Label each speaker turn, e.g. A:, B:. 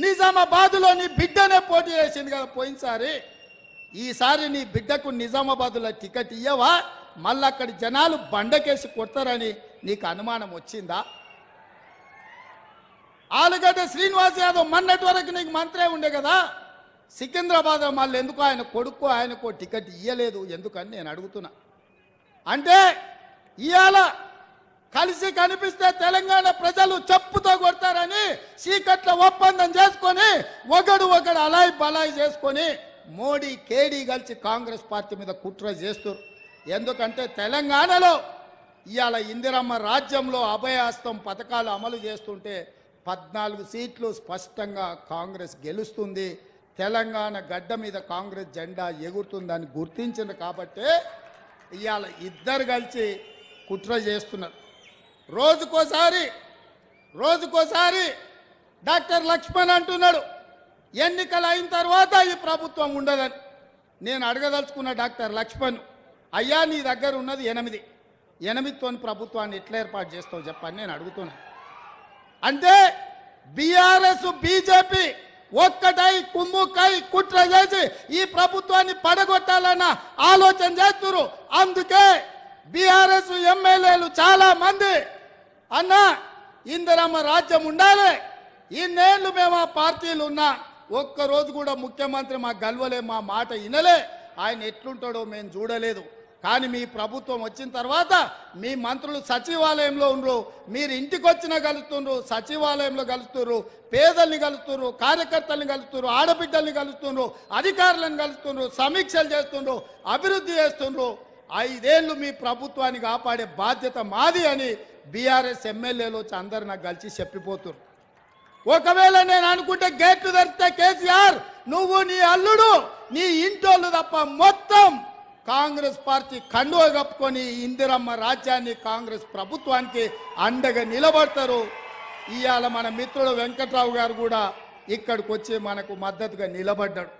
A: నిజామాబాద్లో నీ బిడ్డనే పోటీ చేసింది కదా పోయినసారి. ఈసారి నీ బిడ్డకు నిజామాబాద్లో టికెట్ ఇయ్యవా? మళ్ళీ అక్కడి జనాలు బండకేసి కొడతారని నీకు అనుమానం వచ్చిందా? ఆలుగడ్డ శ్రీనివాస్ యాదవ్ మొన్నటి వరకు నీకు మంత్రే ఉండే కదా. సికింద్రాబాద్ మళ్ళీ ఎందుకు ఆయన కొడుకు ఆయనకు టికెట్ ఇయ్యలేదు ఎందుకని నేను అడుగుతున్నా. అంటే ఇవాళ కలిసి కనిపిస్తే తెలంగాణ ప్రజలు చెప్పుతో కొడతారని చీకట్ల ఒప్పందం చేసుకొని ఒకడు అలాయి బలాయి చేసుకొని మోడీ కేడీ కలిసి కాంగ్రెస్ పార్టీ మీద కుట్ర చేస్తారు. ఎందుకంటే తెలంగాణలో ఇవాళ ఇందిరమ్మ రాజ్యంలో అభయహస్తం పథకాలు అమలు చేస్తుంటే 14 సీట్లు స్పష్టంగా కాంగ్రెస్ గెలుస్తుంది. తెలంగాణ గడ్డ మీద కాంగ్రెస్ జెండా ఎగురుతుందని గుర్తించింది కాబట్టే ఇవాళ ఇద్దరు కలిసి కుట్ర చేస్తున్నారు. రోజుకోసారి డాక్టర్ లక్ష్మణ్ అంటున్నాడు ఎన్నికలు అయిన తర్వాత ఈ ప్రభుత్వం ఉండదని. నేను అడగదలుచుకున్న డాక్టర్ లక్ష్మణ్, అయ్యా నీ దగ్గర ఉన్నది 8 ప్రభుత్వాన్ని ఎట్లా ఏర్పాటు చేస్తావు చెప్పని నేను అడుగుతున్నా. అంటే బీఆర్ఎస్ బీజేపీ ఒక్కటై కుమ్ముకై కుట్ర చేసి ఈ ప్రభుత్వాన్ని పడగొట్టాలన్న ఆలోచన చేస్తున్నారు. అందుకే బీఆర్ఎస్ ఎమ్మెల్యేలు చాలా మంది అన్న ఇందిరమ్మ రాజ్యం ఉండాలి, ఇన్నేళ్ళు మేము ఆ పార్టీలు ఉన్నా ఒక్కరోజు కూడా ముఖ్యమంత్రి మా గల్వలే, మా మాట వినలే, ఆయన ఎట్లుంటాడో మేము చూడలేదు. కానీ మీ ప్రభుత్వం వచ్చిన తర్వాత మీ మంత్రులు సచివాలయంలో ఉండరు, మీరు ఇంటికి వచ్చినా కలుస్తున్నారు, సచివాలయంలో కలుస్తున్నారు, పేదల్ని కలుస్తున్నారు, కార్యకర్తల్ని కలుస్తున్నారు, ఆడబిడ్డల్ని కలుస్తున్నారు, అధికారులను కలుస్తున్నారు, సమీక్షలు చేస్తున్నారు, అభివృద్ధి చేస్తున్నారు. 5 ఏళ్ళు మీ ప్రభుత్వాన్ని కాపాడే బాధ్యత మాది అని బీఆర్ఎస్ ఎమ్మెల్యేలు వచ్చి అందరు నాకు కలిసి చెప్పిపోతున్నారు. ఒకవేళ నేను అనుకుంటే గేట్లు తెరిస్తే కేసీఆర్ నువ్వు నీ అల్లుడు నీ ఇంటోళ్ళు తప్ప మొత్తం కాంగ్రెస్ పార్టీ కండువ కప్పుకొని ఇందిరమ్మ రాజ్యాన్ని కాంగ్రెస్ ప్రభుత్వానికి అండగా నిలబడతారు. ఇవాళ మన మిత్రుడు వెంకట్రావు గారు కూడా ఇక్కడికి వచ్చి మనకు మద్దతుగా నిలబడ్డాడు.